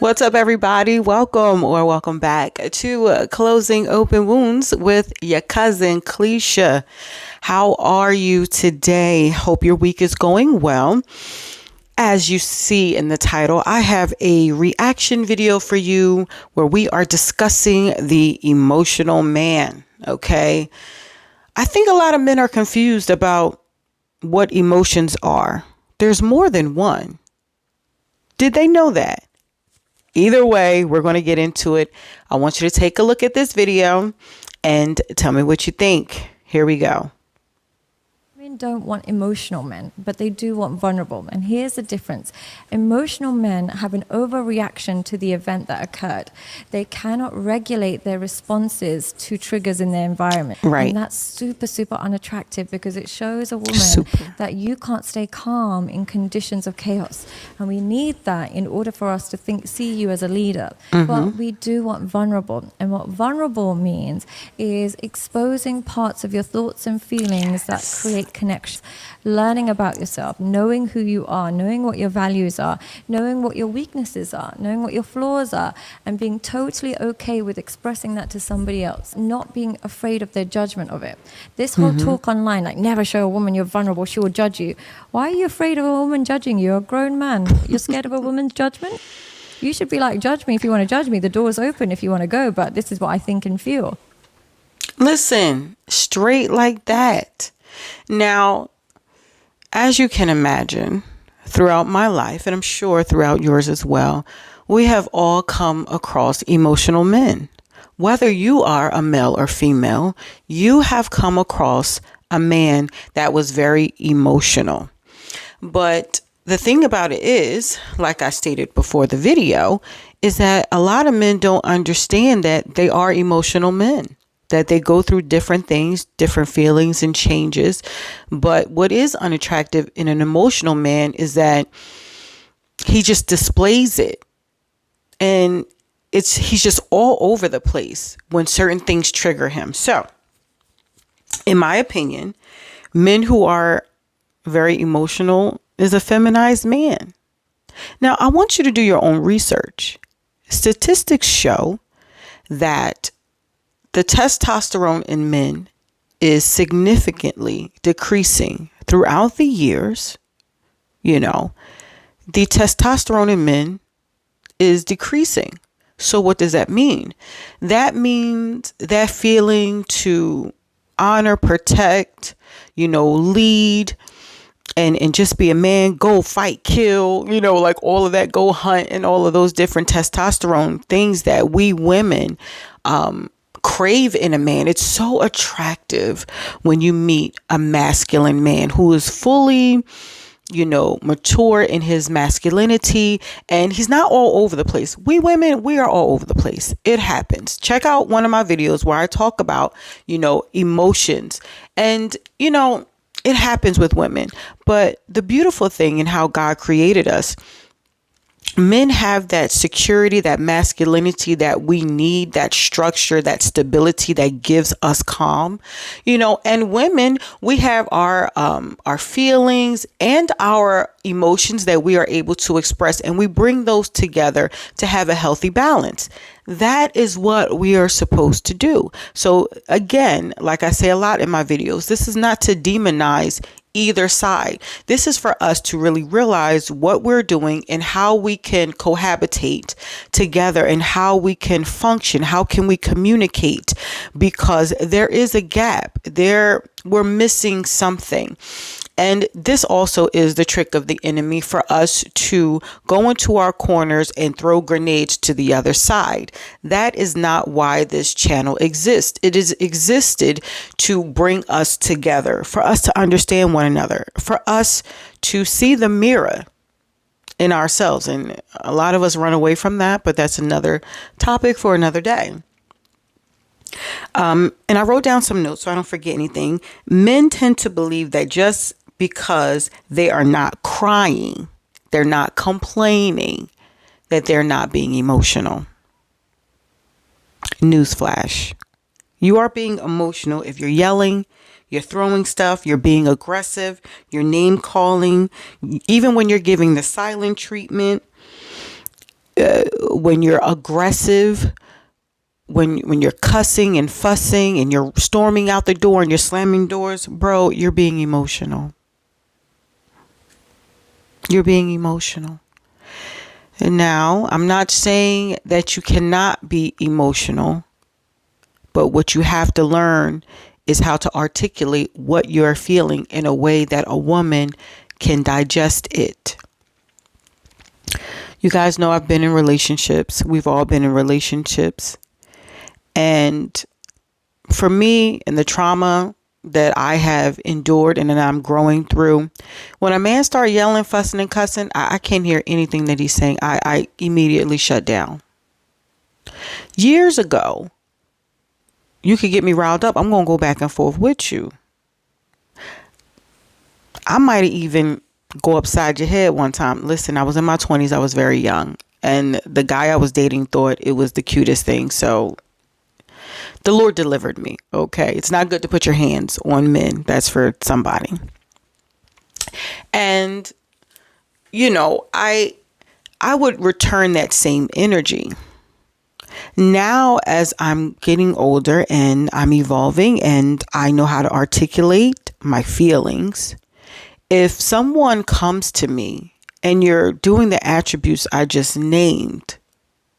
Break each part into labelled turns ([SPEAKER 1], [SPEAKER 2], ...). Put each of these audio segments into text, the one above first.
[SPEAKER 1] What's up, everybody? Welcome or welcome back to Closing Open Wounds with your cousin, Cleisha. How are you today? Hope your week is going well. As you see in the title, I have a reaction video for you where we are discussing the emotional man. Okay. I think a lot of men are confused about what emotions are. There's more than one. Did they know that? Either way, we're going to get into it. I want you to take a look at this video and tell me what you think. Here we go.
[SPEAKER 2] Men don't want emotional men, but they do want vulnerable men. Here's the difference. Emotional men have an overreaction to the event that occurred. They cannot regulate their responses to triggers in their environment.
[SPEAKER 1] Right.
[SPEAKER 2] And that's super, super unattractive because it shows a woman that you can't stay calm in conditions of chaos. And we need that in order for us to see you as a leader. But we do want vulnerable. And what vulnerable means is exposing parts of your thoughts and feelings that create connection, learning about yourself, knowing who you are, knowing what your values are, knowing what your weaknesses are, knowing what your flaws are, and being totally okay with expressing that to somebody else, not being afraid of their judgment of it. This whole talk online, like never show a woman you're vulnerable, she will judge you. Why are you afraid of a woman judging you? You're a grown man. You're scared of a woman's judgment? You should be like, judge me if you want to judge me. The door's open if you want to go, but this is what I think and feel.
[SPEAKER 1] Listen, straight like that. Now, as you can imagine, throughout my life, and I'm sure throughout yours as well, we have all come across emotional men. Whether you are a male or female, you have come across a man that was very emotional. But the thing about it is, like I stated before the video, is that a lot of men don't understand that they are emotional men, that they go through different things, different feelings and changes. But what is unattractive in an emotional man is that he just displays it. And he's just all over the place when certain things trigger him. So, in my opinion, men who are very emotional is a feminized man. Now, I want you to do your own research. Statistics show that the testosterone in men is significantly decreasing throughout the years. You know, the testosterone in men is decreasing. So what does that mean? That means that feeling to honor, protect, lead, and just be a man, go fight, kill, like all of that, go hunt, and all of those different testosterone things that we women crave in a man. It's so attractive when you meet a masculine man who is fully, mature in his masculinity, and he's not all over the place. We women, we are all over the place. It happens. Check out one of my videos where I talk about, emotions, and, it happens with women. But the beautiful thing in how God created us, men have that security, that masculinity that we need, that structure, that stability that gives us calm, and women, we have our feelings and our emotions that we are able to express, and we bring those together to have a healthy balance. That is what we are supposed to do. So again, like I say a lot in my videos, this is not to demonize either side. This is for us to really realize what we're doing and how we can cohabitate together and how we can function. How can we communicate? Because there is a gap there. We're missing something. And this also is the trick of the enemy, for us to go into our corners and throw grenades to the other side. That is not why this channel exists. It is existed to bring us together, for us to understand one another, for us to see the mirror in ourselves. And a lot of us run away from that, but that's another topic for another day. And I wrote down some notes so I don't forget anything. Men tend to believe that just because they are not crying, they're not complaining, that they're not being emotional. Newsflash. You are being emotional if you're yelling, you're throwing stuff, you're being aggressive, you're name calling, even when you're giving the silent treatment. when you're aggressive, when you're cussing and fussing and you're storming out the door and you're slamming doors, bro, you're being emotional. You're being emotional. And now, I'm not saying that you cannot be emotional, but what you have to learn is how to articulate what you're feeling in a way that a woman can digest it. You guys know I've been in relationships. We've all been in relationships. And for me, and the trauma that I have endured and that I'm growing through, when a man starts yelling, fussing, and cussing, I can't hear anything that he's saying. I immediately shut down. Years ago, you could get me riled up. I'm going to go back and forth with you. I might even go upside your head one time. Listen, I was in my 20s. I was very young. And the guy I was dating thought it was the cutest thing. So the Lord delivered me. Okay. It's not good to put your hands on men. That's for somebody. And, you know, I would return that same energy. Now, as I'm getting older and I'm evolving and I know how to articulate my feelings, if someone comes to me and you're doing the attributes I just named,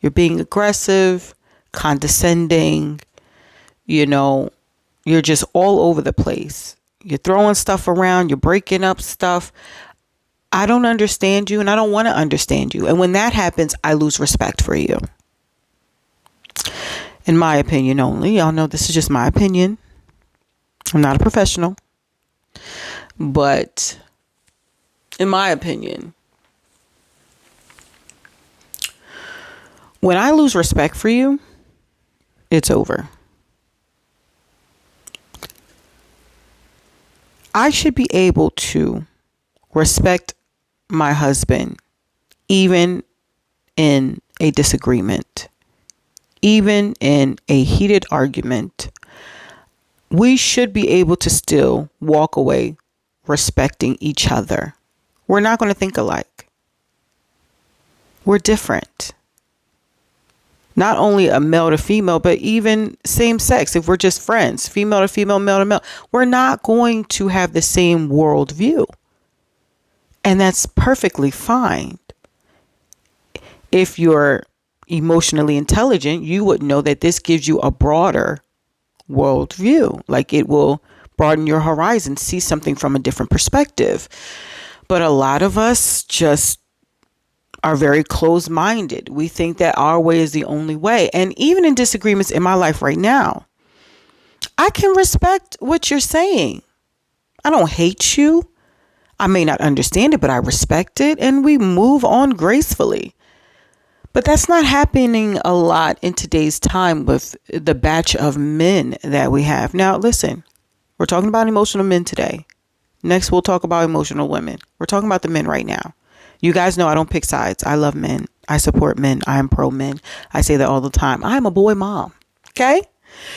[SPEAKER 1] you're being aggressive, condescending, you know, you're just all over the place. You're throwing stuff around, you're breaking up stuff. I don't understand you and I don't want to understand you. And when that happens, I lose respect for you. In my opinion only. Y'all know this is just my opinion. I'm not a professional. But in my opinion, when I lose respect for you, it's over. I should be able to respect my husband even in a disagreement, even in a heated argument. We should be able to still walk away respecting each other. We're not going to think alike. We're different. Not only a male to female, but even same sex. If we're just friends, female to female, male to male, we're not going to have the same worldview. And that's perfectly fine. If you're emotionally intelligent, you would know that this gives you a broader worldview. Like it will broaden your horizon, see something from a different perspective. But a lot of us just are very closed-minded. We think that our way is the only way. And even in disagreements in my life right now, I can respect what you're saying. I don't hate you. I may not understand it, but I respect it. And we move on gracefully. But that's not happening a lot in today's time with the batch of men that we have. Now, listen, we're talking about emotional men today. Next, we'll talk about emotional women. We're talking about the men right now. You guys know I don't pick sides. I love men. I support men. I am pro men. I say that all the time. I'm a boy mom. Okay?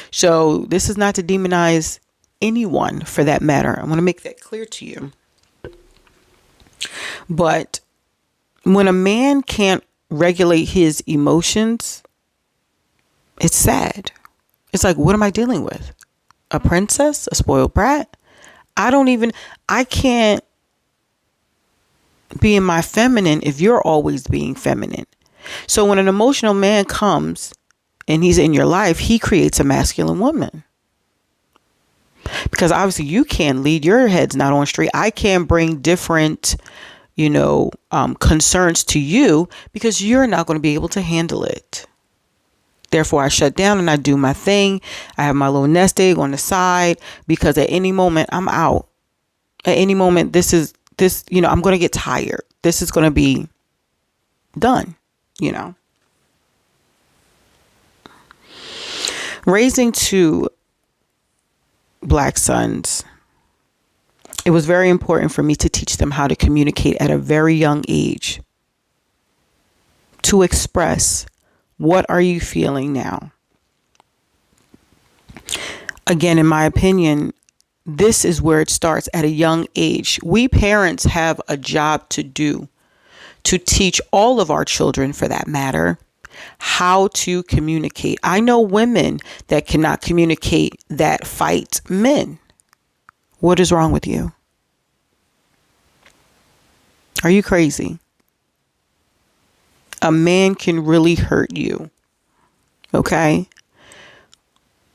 [SPEAKER 1] So this is not to demonize anyone for that matter. I want to make that clear to you. But when a man can't regulate his emotions, it's sad. It's like, what am I dealing with? A princess? A spoiled brat? I can't be in my feminine if you're always being feminine. So when an emotional man comes and he's in your life, he creates a masculine woman. Because obviously you can't lead, your head's not on straight. I can bring different, concerns to you because you're not going to be able to handle it. Therefore, I shut down and I do my thing. I have my little nest egg on the side because at any moment I'm out. At any moment, I'm going to get tired. This is going to be done, Raising two black sons, it was very important for me to teach them how to communicate at a very young age, to express, what are you feeling now? Again, in my opinion, this is where it starts at a young age. We parents have a job to do to teach all of our children, for that matter, how to communicate. I know women that cannot communicate that fight men. What is wrong with you? Are you crazy? A man can really hurt you. Okay?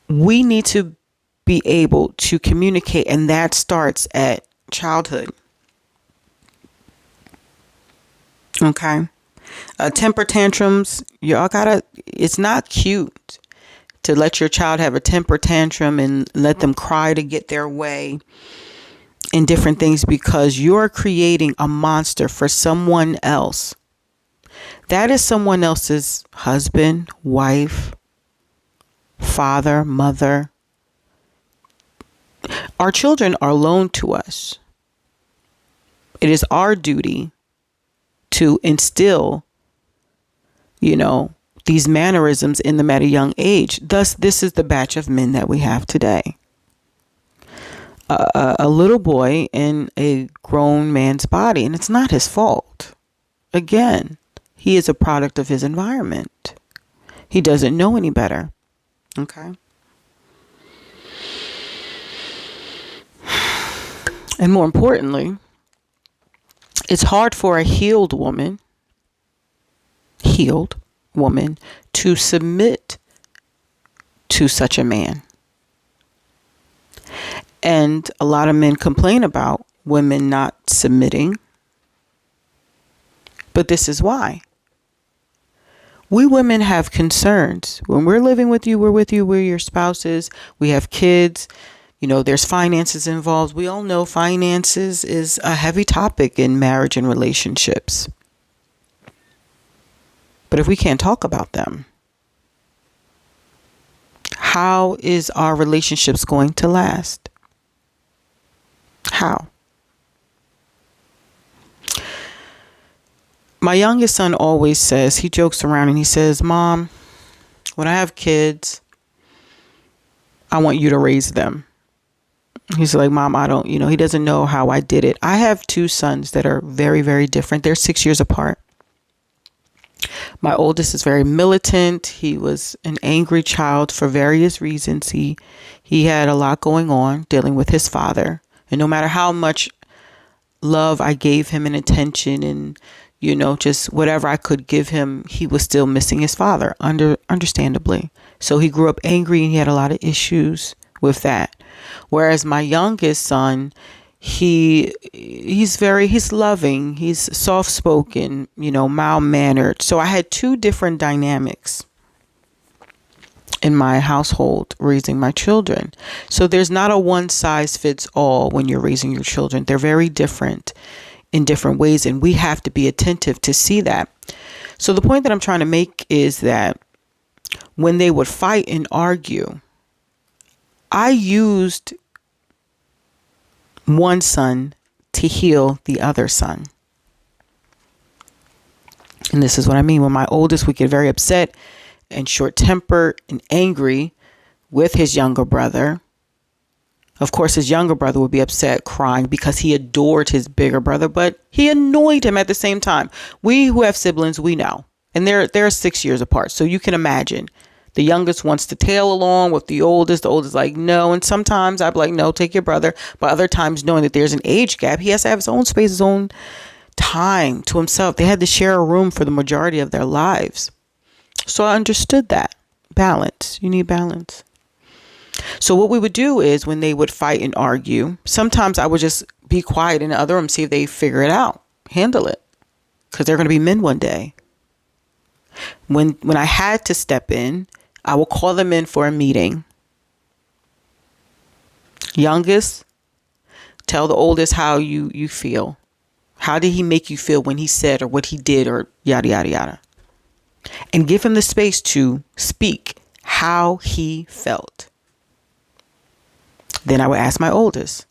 [SPEAKER 1] We need to be able to communicate, and that starts at childhood. Okay? Temper tantrums, it's not cute to let your child have a temper tantrum and let them cry to get their way in different things, because you're creating a monster for someone else. That is someone else's husband, wife, father, mother. Our children are loaned to us. It is our duty to instill, these mannerisms in them at a young age. Thus, this is the batch of men that we have today. A little boy in a grown man's body, and it's not his fault. Again, he is a product of his environment. He doesn't know any better. Okay? And more importantly, it's hard for a healed woman to submit to such a man. And a lot of men complain about women not submitting. But this is why. We women have concerns. When we're living with you, we're your spouses, we have kids, there's finances involved. We all know finances is a heavy topic in marriage and relationships. But if we can't talk about them, how is our relationships going to last? How? My youngest son always says, he jokes around and he says, Mom, when I have kids, I want you to raise them. He's like, Mom, I don't, he doesn't know how I did it. I have two sons that are very, very different. They're 6 years apart. My oldest is very militant. He was an angry child for various reasons. He had a lot going on dealing with his father. And no matter how much love I gave him and attention and, just whatever I could give him, he was still missing his father, understandably. So he grew up angry and he had a lot of issues with that. Whereas my youngest son, he's loving, he's soft-spoken, mild-mannered. So I had two different dynamics in my household raising my children. So there's not a one size fits all when you're raising your children. They're very different in different ways, and we have to be attentive to see that. So the point that I'm trying to make is that when they would fight and argue, I used one son to heal the other son. And this is what I mean. When my oldest would get very upset and short-tempered and angry with his younger brother, of course, his younger brother would be upset, crying, because he adored his bigger brother, but he annoyed him at the same time. We who have siblings, we know. And they're 6 years apart. So you can imagine. The youngest wants to tail along with the oldest. The oldest like, no. And sometimes I'd be like, no, take your brother. But other times, knowing that there's an age gap, he has to have his own space, his own time to himself. They had to share a room for the majority of their lives. So I understood that. Balance. You need balance. So what we would do is when they would fight and argue, sometimes I would just be quiet in the other room, see if they figure it out, handle it, because they're going to be men one day. When I had to step in, I will call them in for a meeting. Youngest, tell the oldest how you feel. How did he make you feel when he said or what he did or yada, yada, yada. And give him the space to speak how he felt. Then I would ask my oldest,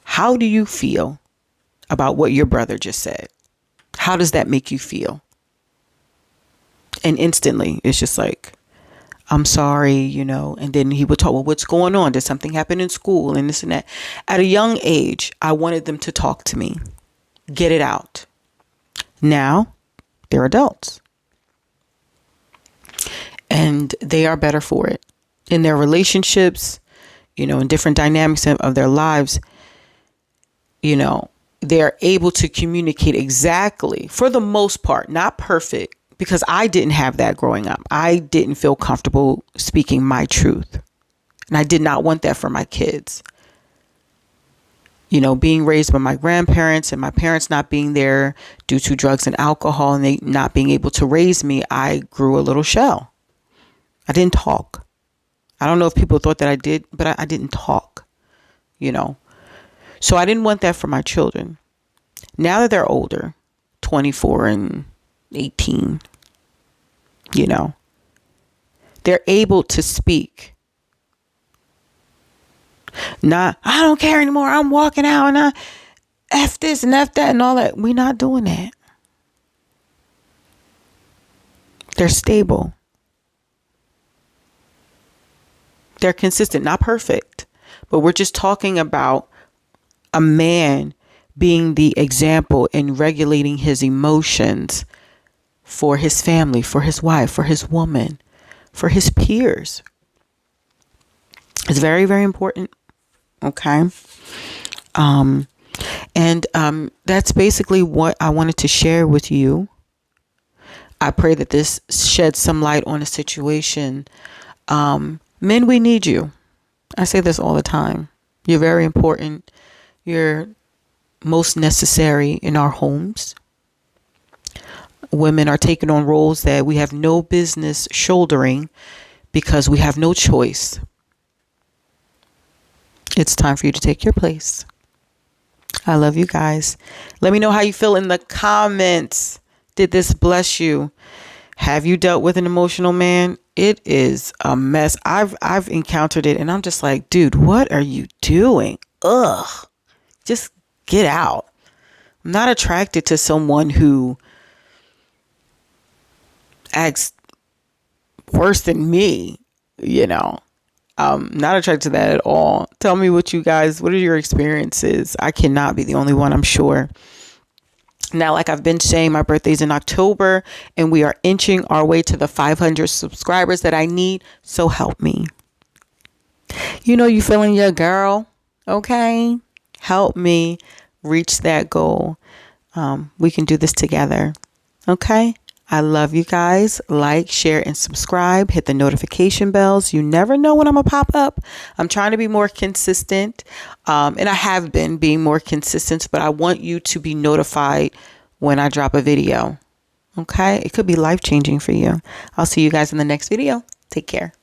[SPEAKER 1] how do you feel about what your brother just said? How does that make you feel? And instantly, it's just like, I'm sorry, and then he would talk, well, what's going on? Did something happen in school and this and that? At a young age, I wanted them to talk to me, get it out. Now they're adults. And they are better for it. In their relationships, in different dynamics of their lives, they're able to communicate exactly, for the most part, not perfect, because I didn't have that growing up. I didn't feel comfortable speaking my truth. And I did not want that for my kids. Being raised by my grandparents and my parents not being there due to drugs and alcohol, and they not being able to raise me, I grew a little shell. I didn't talk. I don't know if people thought that I did, but I didn't talk, So I didn't want that for my children. Now that they're older, 24 and 18, they're able to speak. Not, I don't care anymore. I'm walking out and I F this and F that and all that. We're not doing that. They're stable. They're consistent, not perfect, but we're just talking about a man being the example in regulating his emotions for his family, for his wife, for his woman, for his peers. It's very, very important. Okay. That's basically what I wanted to share with you. I pray that this sheds some light on a situation. Men, we need you. I say this all the time. You're very important. You're most necessary in our homes. Women are taking on roles that we have no business shouldering because we have no choice. It's time for you to take your place. I love you guys. Let me know how you feel in the comments. Did this bless you? Have you dealt with an emotional man? It is a mess. I've encountered it and I'm just like, dude, what are you doing? Ugh. Just get out. I'm not attracted to someone who acts worse than me, Not attracted to that at all. Tell me what are your experiences? I cannot be the only one, I'm sure. Now, like I've been saying, my birthday's in October and we are inching our way to the 500 subscribers that I need. So help me. You feeling your girl? Okay. Help me reach that goal. We can do this together. Okay. I love you guys. Like, share, and subscribe. Hit the notification bells. You never know when I'm going to pop up. I'm trying to be more consistent. And I have been being more consistent, but I want you to be notified when I drop a video. Okay? It could be life-changing for you. I'll see you guys in the next video. Take care.